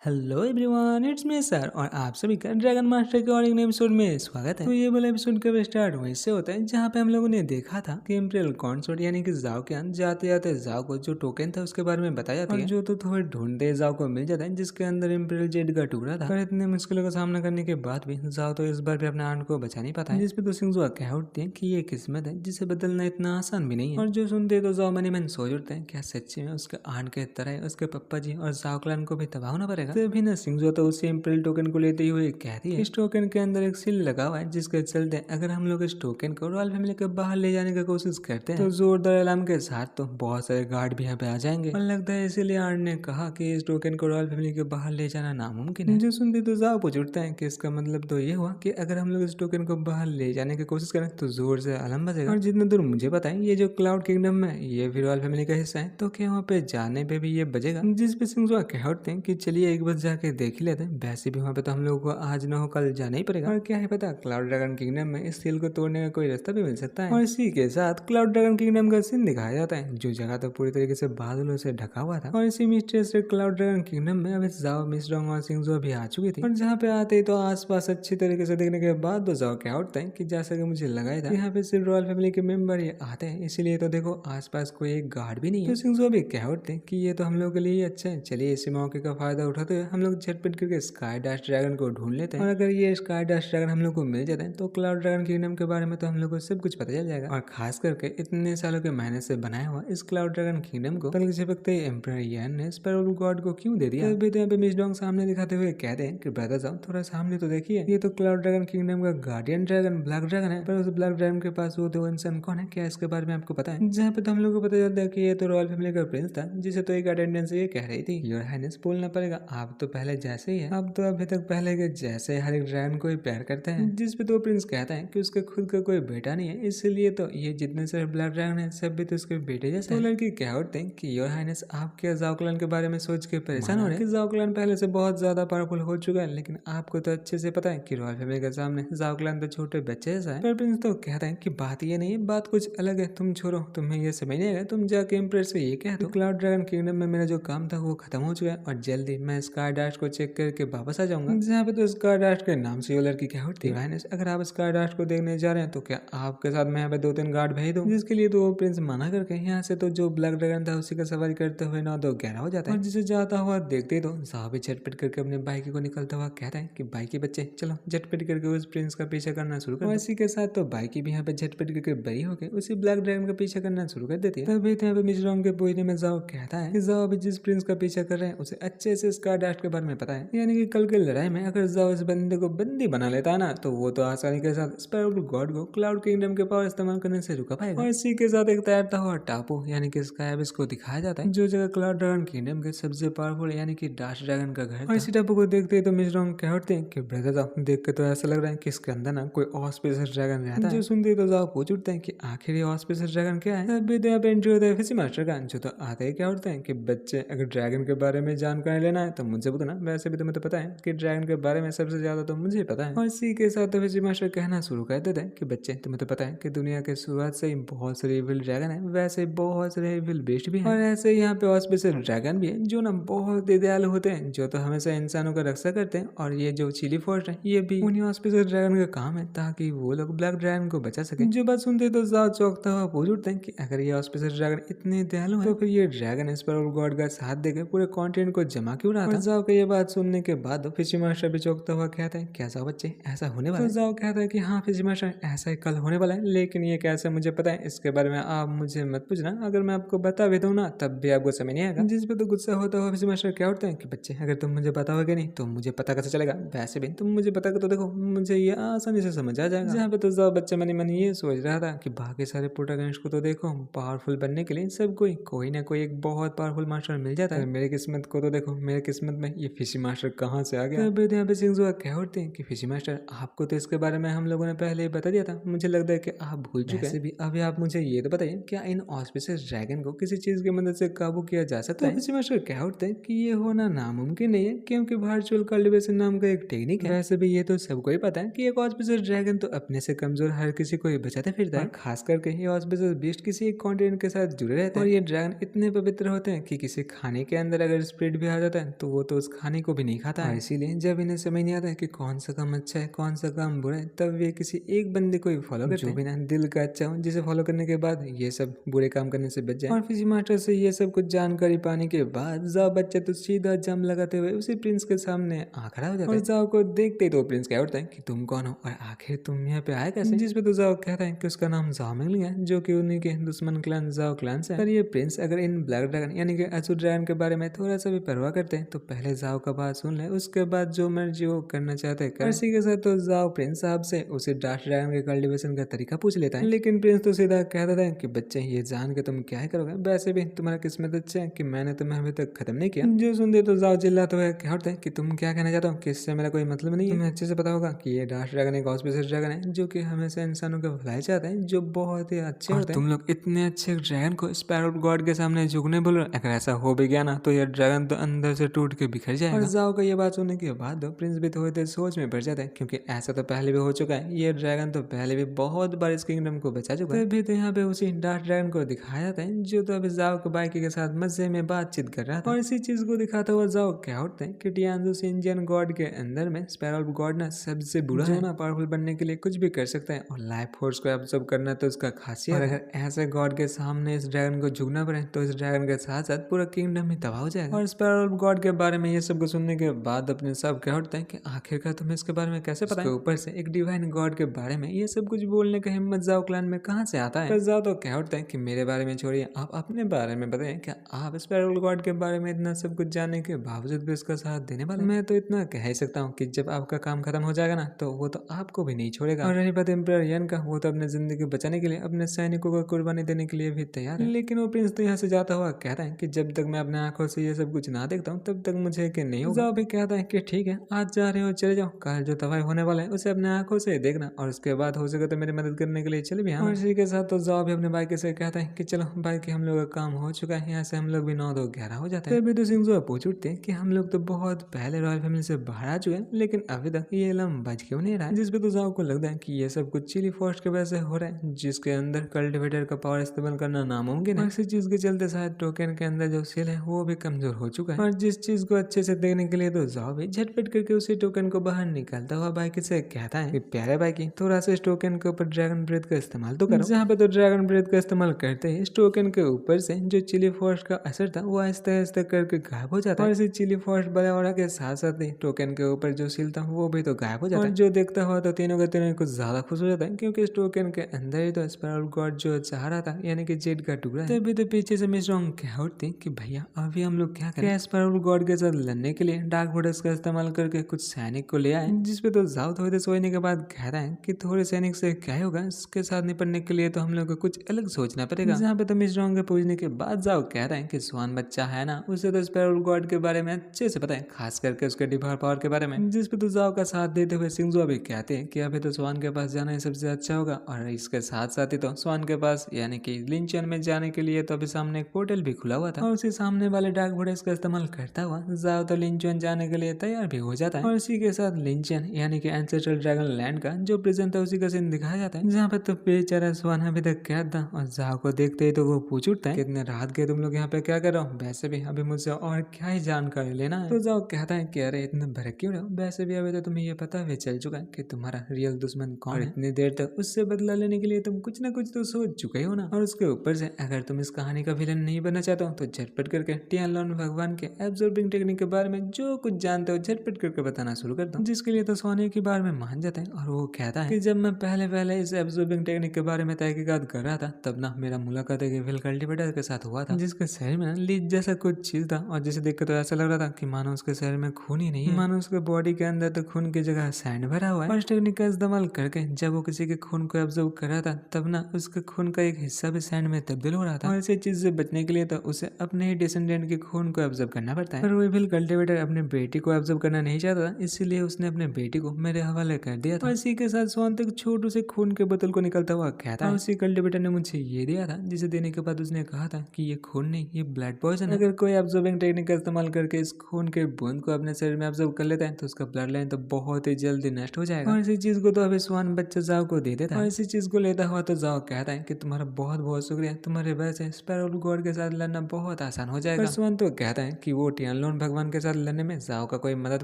Hello everyone, it's me sir और आप सभी का ड्रैगन मास्टर के और एक नए एपिसोड में स्वागत है। तो ये वाला एपिसोड कब स्टार्ट वहीं से होता है जहाँ पे हम लोगों ने देखा था कि इम्पीरियल कॉन्सोर्ट यानी कि जाओ के अंदर जाते जाते जाओ को जो टोकन था उसके बारे में बताया जाता है, जो तो थोड़े ढूंढते जाओ को मिल जाता है जिसके अंदर इम्पीरियल जेड का टुकड़ा था। पर इतने मुश्किलों का सामना करने के बाद भी जाओ तो इस बार भी अपने आंट को बचा नहीं पाता है, जिसपे तो सिंजुआ कह उठते हैं कि ये किस्मत है जिसे बदलना इतना आसान भी नहीं है। और जो सुनते तो जाओ मनी मन सोच उठते हैं क्या सच्ची में उसके आंट के तरह उसके पप्पा जी और जाओ क्लान को भी तबाह होना पड़ेगा। तभी ना सिंजुआ तो उसी इम्पीरियल टोकन को लेते हुए कहती है इस टोकन के अंदर एक सील लगा हुआ है जिसके चलते अगर हम लोग इस टोकन को रॉयल फैमिली के बाहर ले जाने की कोशिश करते हैं तो जोरदार अलार्म के साथ तो बहुत सारे गार्ड भी यहाँ पे आ जाएंगे। और लगता है इसीलिए आर्ट ने कहा कि इस टोकन को रॉयल फैमिली के बाहर ले जाना नामुमकिन है। जो सुनते तो जाओ पूछ उठता है कि इसका मतलब तो ये हुआ कि अगर हम लोग इस टोकन को बाहर ले जाने की कोशिश करें तो जोर से अलार्म बजेगा। और जितना दूर मुझे पता है ये जो क्लाउड किंगडम है ये भी रॉयल फैमिली का हिस्सा है, तो क्या वहाँ पे जाने पे भी ये बजेगा। जिस पे सिंजुआ कह उठते हैं कि चलिए एक बार जाके देख ही लेते हैं, वैसे भी वहाँ पे तो हम लोगों को आज न हो कल जाना ही पड़ेगा। और क्या है पता क्लाउड ड्रैगन किंगडम में इस सील को तोड़ने का कोई रास्ता भी मिल सकता है। और इसी के साथ क्लाउड ड्रैगन किंगडम का सीन दिखाया जाता है जो जगह तो पूरी तरीके से बादलों से ढका हुआ था। और इसी मिस्ट्री से क्लाउड ड्रैगन किंगडम में अभी जाओ मिसडोंग और सिंजुआ भी आ चुकी थी। और जहाँ पे आते ही तो आसपास अच्छी तरीके से देखने के बाद तो जाओ क्या उठता है कि जैसा कि मुझे लगा था यहाँ पे सिर्फ रॉयल फैमिली के मेंबर ही आते हैं, इसीलिए तो देखो आसपास कोई एक गार्ड भी नहीं है। तो सिंजुआ भी क्या उठते हैं कि ये तो हम लोग के लिए ही अच्छा है, चलिए इसी मौके का फायदा उठाते हुए हम लोग झटपट करके स्काई डैश ड्रैगन को ढूंढ लेते हैं। और अगर ये स्काई डैश ड्रैगन हम लोग को मिल जाता है तो क्लाउड ड्रैगन किंगडम के बारे में तो हम लोग को सब कुछ पता चल जाएगा। और खास करके इतने सालों के मेहनत से बनाया हुआ इस क्लाउड ड्रैगन किंगडम को पलक झपकते एम्परर यान ने स्पैरो गॉड को क्यों दे दिया। तभी तो यहाँ पे मिसडोंग सामने दिखाते हुए कहते हैं कि ब्रदर जाओ थोड़ा सामने तो देखिए, ये तो क्लाउड ड्रैगन किंगडम का गार्डियन ड्रैगन ब्लैक ड्रैगन है, पर उस ब्लैक ड्रैगन के पास वो दो इंसान कौन है, क्या इसके बारे में आपको पता है। जहाँ पे तो हम लोग को पता चलता है कि ये तो रॉयल फैमिली का प्रिंस था जिसे तो एक अटेंडेंस ये कह रही थी योर हाइनेस बोलना पड़ेगा, आप तो पहले जैसे ही है, अब तो अभी तक पहले के जैसे हर एक ड्रैगन को ही प्यार करते हैं। जिस पे तो प्रिंस कहता है कि उसके खुद का कोई बेटा नहीं है, इसलिए तो ये जितने सारे ब्लैक ड्रैगन है सब भी तो उसके बेटे जैसे। तो लड़की क्या उठते हैं कि योर हाइनेस आप क्या जाओ क्लान के बारे में सोच के परेशान हो रहे हैं। जाओ क्लान पहले से बहुत ज्यादा पावरफुल हो चुका है, लेकिन आपको तो अच्छे से पता है कि रॉयल फैमिली के सामने जाओ क्लान तो छोटे बच्चे जैसा है। पर प्रिंस तो कहता है कि बात ये नहीं है, बात कुछ अलग है, तुम छोड़ो, तुम्हें ये समझ नहीं आएगा, तुम जाके इम्प्रेस से ये कह दो क्लाउड ड्रैगन किंगडम में मेरा जो काम था वो खत्म हो चुका है और जल्दी मैं स्काई डैश को चेक करके वापस आ जाऊंगा। जहाँ पे तो स्काई डैश के नाम से वो लड़की क्या उठती है अगर आप स्काई डैश को देखने जा रहे हैं तो क्या आपके साथ मैं यहाँ पे 2-3 गार्ड भेज दूं, जिसके लिए तो वो प्रिंस मना करके यहाँ से तो जो ब्लैक ड्रैगन था उसी का सवारी करते हुए 9-2-11 हो जाता है। और जिसे जाता हुआ देखते तो साहब भी झटपट करके अपने बाइक को निकलता हुआ कहता है कि बाइक के बच्चे चलो झटपट करके उस प्रिंस का पीछा करना शुरू कर। इसी के साथ तो बाइक भी यहाँ पे झटपट करके बरी होकर उसी ब्लैक ड्रैगन का पीछा करना शुरू कर देती है। तभी यहाँ पे मिजरोंग के पूछने में जाओ कहता है कि जाओ अभी जिस प्रिंस का पीछा कर रहे हैं उसे अच्छे से स्काई डैश के बारे में पता है, यानी कि कल की लड़ाई में अगर जाओ इस बंदे को बंदी बना लेता है ना तो वो तो आसानी के साथ स्पैरो गॉड को क्लाउड किंगडम के पावर इस्तेमाल करने से रुका पाएगा। और इसी के साथ एक तैरता हुआ टापू यानी कि स्काई एबिस को दिखाया जाता है जो जगह क्लाउड ड्रैगन किंगडम के सबसे पावरफुल यानी कि डैश ड्रैगन का घर। और इसी टापू को देखते ही तो मिजरोंग कह उठते हैं कि ब्रदर जाओ देख के तो ऐसा लग रहा है कि इसके अंदर ना कोई ऑस्पिशियस ड्रैगन रहता है। जो सुनते ही तो जाओ पूछ उठते हैं कि आखिर ये ऑस्पिशियस ड्रैगन क्या है। तभी तो यहाँ पे एंट्री होता है फिशी मास्टर का, जो तो आते ही क्या उठते हैं कि बच्चे अगर ड्रैगन के बारे में जानकारी लेना है तो मुझे बताना, वैसे भी तुम्हें तो पता है कि ड्रैगन के बारे में सबसे ज्यादा तो मुझे पता है। और इसी के साथ तो फिशी मास्टर कहना शुरू कर देते हैं कि बच्चे तुम्हें तो पता है कि दुनिया के शुरुआत से ही बहुत सारे इविल ड्रैगन है, वैसे बहुत सारे इविल बेस्ट भी है, और ऐसे यहाँ पे ऑस्पिशियस ड्रैगन भी है जो ना बहुत ही दयालु होते हैं, जो तो हमेशा इंसानों का रक्षा करते हैं। और ये जो चिली फोर्ट है ये भी उन्हीं ऑस्पिशियस ड्रैगन का काम है ताकि वो लोग ब्लैक ड्रैगन को बचा सके। जो बात सुनते तो जाओ चौंकता हुआ पूछ उठते हैं कि अगर ये ऑस्पिशियस ड्रैगन इतने दयालु है तो फिर ये ड्रैगन स्पैरो गॉड का साथ देकर पूरे कॉन्टिनेंट को जमा क्यों रहा था। जाओ का ये बात सुनने के बाद फिशी मास्टर भी चौंकता हुआ कहता है क्या जाओ बच्चे ऐसा होने वाला है। तो जाओ कहता है कि हाँ फिशी मास्टर ऐसा ही कल होने वाला है, लेकिन ये कैसे मुझे पता है इसके बारे में आप मुझे मत पूछना, अगर मैं आपको बता भी दूं ना तब भी आपको समझ नहीं आएगा। जिस पे तो गुस्सा होता हुआ फिशी मास्टर क्या उठते हैं कि बच्चे अगर तुम मुझे बताओगे नहीं तो मुझे पता कैसे चलेगा, वैसे भी तुम मुझे बता तो देखो मुझे ये आसानी से समझ आ जाएगा। जहाँ पे तो जाओ बच्चा मनी मनी ये सोच रहा था कि बाकी सारे प्रोटैगनिस्ट को तो देखो पावरफुल बनने के लिए सब कोई ना कोई एक बहुत पावरफुल मास्टर मिल जाता है, मेरी किस्मत को तो देखो मेरे किस्मत में ये फिशी मास्टर कहाँ से आ गया। तब यहाँ पे सिंजुआ कह उठते हैं कि फिशी मास्टर आपको तो इसके बारे में हम लोगों ने पहले ही बता दिया था, मुझे लगता है कि आप भूल चुके हैं। भी अभी आप मुझे ये तो बताइए क्या इन ऑस्पिशियस ड्रैगन को किसी चीज की मदद से काबू किया जा सकता है। फिशी मास्टर कह उठते हैं कि ये होना नामुमकिन नहीं है क्योंकि वर्चुअल कल्टिवेशन नाम का एक टेक्निक है। वैसे भी ये तो सबको ही पता है कि एक ऑस्पिशियस ड्रैगन तो अपने से कमजोर हर किसी को ही बचाते फिरता है, खास करके ये ऑस्पिशियस बीस्ट किसी एक कॉन्टिनेंट के साथ जुड़े रहते हैं। और ये ड्रैगन इतने पवित्र होते हैं कि किसी खाने के अंदर अगर स्प्रिट भी आ जाता है तो वो तो उस खाने को भी नहीं खाता है। इसीलिए जब इन्हें समझ नहीं आता है कि कौन सा काम अच्छा है कौन सा काम बुरा है, तब वे किसी एक बंदे को ही फॉलो करते हैं जो बिना दिल का अच्छा हो, जिसे फॉलो करने के बाद ये सब बुरे काम करने से बच जाए। और फिजी मास्टर से ये सब कुछ जानकारी पाने के बाद जाओ बच्चा तो सीधा जम लगाते हुए उसी प्रिंस के सामने आ खड़ा हो जाता है। और जाओ को देखते ही तो प्रिंस कह उठता है कि तुम कौन हो और आखिर तुम यहाँ पे आए कैसे। जिसपे तो जाओ कहता है कि उसका नाम जाओ मिंगलिंग है, जो कि उन्हीं के दुश्मन क्लान जाओ क्लान से है। पर ये प्रिंस अगर इन ब्लैक ड्रैगन यानी कि असुर ड्रैगन के बारे में थोड़ा सा भी परवाह करते हैं तो पहले जाओ का बात सुन ले, उसके बाद जो मर्जी वो करना चाहते हैं। इसी के साथ तो जाओ प्रिंस साहब से उसे डार्क ड्रैगन के कल्टीवेशन का तरीका पूछ लेता है, लेकिन प्रिंस तो सीधा कह देता है कि बच्चे ये जान के तुम क्या ही करोगे, वैसे भी तुम्हारा किस्मत अच्छा है कि मैंने तुम्हें अभी तक खत्म नहीं किया। जो सुनते तो जाओ चिल्लाते हुए कह उठते हैं कि तुम क्या कहना चाहते हो कि इससे मेरा कोई मतलब नहीं है। तुम्हें अच्छे से पता होगा कि ये डार्क ड्रैगन एक ऑस्पिशियस ड्रैगन है जो कि हमेशा इंसानों के भलाई चाहते हैं, जो बहुत ही अच्छे होते हैं। तुम लोग इतने अच्छे ड्रैगन को स्पैरो गॉड के सामने झुकने बोल रहे हो, अगर ऐसा हो भी गया ना तो ये ड्रैगन तो अंदर से टूट के बिखर जाएगा। और जाओ का ये बात सुनने के बाद प्रिंस भी थोड़ी देर सोच में पड़ जाता है, क्योंकि ऐसा तो पहले भी हो चुका है, ये ड्रैगन तो पहले भी बहुत बार इस किंगडम को बचा चुका है। तभी तो यहाँ पे उसी डार्क ड्रैगन को दिखाया जाता है जो तो अभी जाओ के बाइकी के साथ मजे में बातचीत कर रहा था। और इसी चीज को दिखाता हुआ जाओ क्या उठते हैं कि टियानजू इंडियन गॉड के अंदर में स्पैरो गॉड ना सबसे बुरा है, जो ना पावरफुल बनने के लिए कुछ भी कर सकता है और लाइफ फोर्स को एब्जॉर्ब करना तो उसका खासियत है। अगर ऐसे गॉड के सामने इस ड्रैगन को झुकना पड़े तो इस ड्रैगन के साथ साथ पूरा किंगडम ही तबाह हो जाएगा। और स्पैरो गॉड के बारे में ये सब को सुनने के बाद अपने सब कह उठते हैं कि आखिरकार तुम्हें इसके बारे में कैसे पता है। ऊपर से एक डिवाइन गॉड के बारे में ये सब कुछ बोलने का हिम्मत जाओ क्लैन में कहाँ से आता है। पर जाओ तो कह उठते हैं कि मेरे बारे में छोड़िए, आप अपने बारे में बताएं, क्या आप स्पैरो गॉड के बारे में इतना सब कुछ जानने के बावजूद भी उसका साथ देने वाले। मैं तो इतना कह ही सकता हूँ कि जब आपका काम खत्म हो जाएगा ना तो वो तो आपको भी नहीं छोड़ेगा। और रही बात एम्परर यन का, वो तो अपने जिंदगी बचाने के लिए अपने सैनिकों को कुर्बानी देने के लिए भी तैयार है। लेकिन वो प्रिंस तो यहाँ से जाता हुआ कह रहा है कि जब तक मैं अपने आंखों से ये सब कुछ ना देखता हूँ तब तक मुझे यकीन नहीं होगा। जाओ भी कहता है कि ठीक है, आज जा रहे हो चले जाओ, कल जो तबाही होने वाला है उसे अपने आंखों से देखना और उसके बाद हो सके तो मेरी मदद करने के लिए चले भी आना। और इसी के साथ तो जाओ भी अपने बाइक से कहता है कि चलो बाइक हम लोग का काम हो चुका है, यहाँ से हम लोग भी 9-2-11 हो जाते हैं। तभी तो सिंह पूछ उठते हैं कि हम लोग तो बहुत पहले रॉयल फैमिली से बाहर आ चुके हैं, लेकिन अभी तक ये इलम बच क्यों नहीं रहा है। जिसपे तो जाओ को लगता है कि ये सब कुछ चिली फोर्स की वजह से हो रहा है, जिसके अंदर कल्टिवेटर का पावर इस्तेमाल करना नामुमकिन है। इसी चीज के चलते शायद टोकन के अंदर जो सेल है वो भी कमजोर हो चुका है। और जिस चीज को अच्छे से देखने के लिए तो जाओ भी झटपट करके उसी टोकन को बाहर निकालता हुआ बाइक से कहता है कि प्यारे बाइकी, थोड़ा सा इस टोकन के ऊपर ड्रैगन ब्रेथ का इस्तेमाल तो करो। जहाँ पे तो ड्रैगन ब्रेथ का इस्तेमाल करते ही इस टोकन के ऊपर से जो चिली फोर्स का असर था वो आहिस्ते आहिस्ते करके गायब हो जाता है। और इसी चिली फोर्स बड़ा के साथ साथ ही टोकन के ऊपर जो सील था वो भी तो गायब हो जाता है। और जो देखता हुआ तो तीनों के तीनों कुछ ज्यादा खुश हो जाता है, क्योंकि इस टोकन के अंदर ही तो स्पैरो गॉड जो चाह रहा था, यानी कि जेड का टुकड़ा है। तभी तो पीछे से मिस रॉन्ग कह उठती कि भैया अभी हम लोग क्या करें। स्पैरो गॉड के साथ लड़ने के लिए डार्क फोर्स का इस्तेमाल करके कुछ सैनिक को ले आए, जिसपे तो जाओ थोड़ी देर सोचने के बाद कह रहा है कि थोड़े सैनिक से क्या होगा, इसके साथ निपटने के लिए तो हम लोग को कुछ अलग सोचना पड़ेगा। जहाँ पे तो मिस रॉन्ग के पूछने के बाद जाओ कह रहा है कि स्वान बच्चा है ना, उसे तो स्पैरो गॉड के बारे में अच्छे से पता है, खास करके उसके डिवाइन पावर के बारे में। जिसपे तो जाओ का साथ देते हुए सिंगजो भी कहते हैं कि अभी तो स्वान के पास जाना ही सबसे अच्छा होगा। और इसके साथ साथ ही तो स्वान के पास यानी कि लिंचन में जाने के लिए तो अभी सामने एक पोर्टल भी खुला हुआ था, और उसी सामने वाले डार्क फोर्स का इस्तेमाल करता हुआ जाओ तो लिंचन जाने के लिए तैयार भी हो जाता है। और इसी के साथ लिंचन यानी कि एंसेस्ट्रल ड्रैगन लैंड का जो प्रेजेंट था उसी का सीन दिखाया जाता है, जहाँ पे तो बेचारा स्वान अभी तक कैद था। और जाओ को देखते ही तो वो पूछ उठता है कितने रात गए तुम लोग यहाँ पे क्या कर रहे हो, वैसे भी अभी मुझसे और क्या ही जानकारी लेना है। तो जाओ कहता है कि अरे इतने भड़क क्यों रहे हो, वैसे भी अभी तो तुम्हें ये पता भी चल चुका है कि तुम्हारा रियल दुश्मन कौन है। इतनी देर तक उससे बदला लेने के लिए तुम कुछ ना कुछ तो सोच चुके हो ना। और उसके ऊपर से अगर तुम इस कहानी का विलन नहीं बनना चाहते हो तो झटपट करके टियानलॉन भगवान के एब्जॉर्बिंग टेक्निक के बारे में जो कुछ जानते हो झटपट करके बताना शुरू कर दो। जिसके लिए तो सोने की बार में मान जाता है, और वो कहता है कि जब मैं पहले इस एब्जॉर्बिंग टेक्निक के बारे में तहकीकात कर रहा था तब ना मेरा मुलाकात एक विल कल्टिवेटर के साथ हुआ था, जिसके शरीर में लीच जैसा कुछ चीज था, और जिसे देखकर तो ऐसा लग रहा था कि मानो उसके शरीर में खून ही नहीं है, मानो उसके बॉडी के अंदर तो खून की जगह सैंड भरा हुआ है। और इस टेक्निक का इस्तेमाल करके जब वो किसी के खून को एब्जॉर्ब कर रहा था तब ना उसके खून का एक हिस्सा भी सैंड में तब्दील हो रहा था। और इसी चीज से बचने के लिए तो उसे अपने ही डिसेंडेंट के खून को एब्जॉर्ब करना पड़ता है। पर वो विल कल्टिवेटर अपने बेटी को एब्जॉर्ब करना नहीं चाहता था, इसीलिए उसने अपने बेटी को मेरे हवाले कर दिया था। और इसी के साथ स्वान तक छोटू से खून के बोतल को निकलता हुआ कहता है उसी कल्टिवेटर ने मुझे ये दिया था, जिसे देने के बाद उसने कहा था कि ये खून नहीं, ये ब्लड पॉइजन है। अगर कोई एब्जॉर्बिंग टेक्निक का इस्तेमाल करके इस खून के बूंद को अपने शरीर में एब्जॉर्ब कर लेता है तो उसका ब्लड लाइन तो बहुत ही जल्दी नष्ट हो जाएगा। और इसी चीज को तो अभी स्वान बच्चा जाओ को दे देता है। और इसी चीज को लेता हुआ तो जाओ कहता है कि तुम्हारा बहुत शुक्रिया, तुम्हारे वजह से स्पैरो गॉड के साथ लड़ना बहुत आसान हो जाएगा। स्वान तो कहता है कि वो टियानलोन भगवान के साथ लड़ने में जाओ का कोई मदद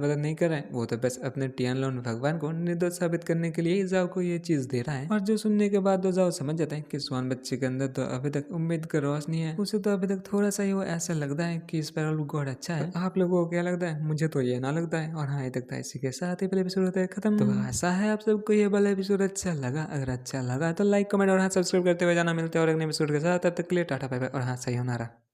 नहीं कर रहा है, वो तो बस अपने टियानलोन भगवान को निर्दोष साबित करने के लिए ही जाओ को ये चीज दे रहा है। और जो सुनने के बाद तो जाओ समझ जाता है कि स्वान बच्चे के अंदर तो अभी तक उम्मीद का रोशनी है, उसे तो अभी तक थोड़ा सा ही वो ऐसा लगता है कि स्पाइरल गॉड अच्छा है। आप लोगों को क्या लगता है? मुझे तो ये ना लगता है। और हाँ, ये तक था, इसी के साथ ही पहले एपिसोड होता है खत्म। तो ऐसा है, आप सबको ये वाला एपिसोड अच्छा लगा? अगर अच्छा लगा तो लाइक कमेंट और हाँ सब्सक्राइब करते हुए जाना। मिलते हैं और अगले एपिसोड के साथ, तब तक के लिए टाटा बाय बाय और हाँ सही होना रहा।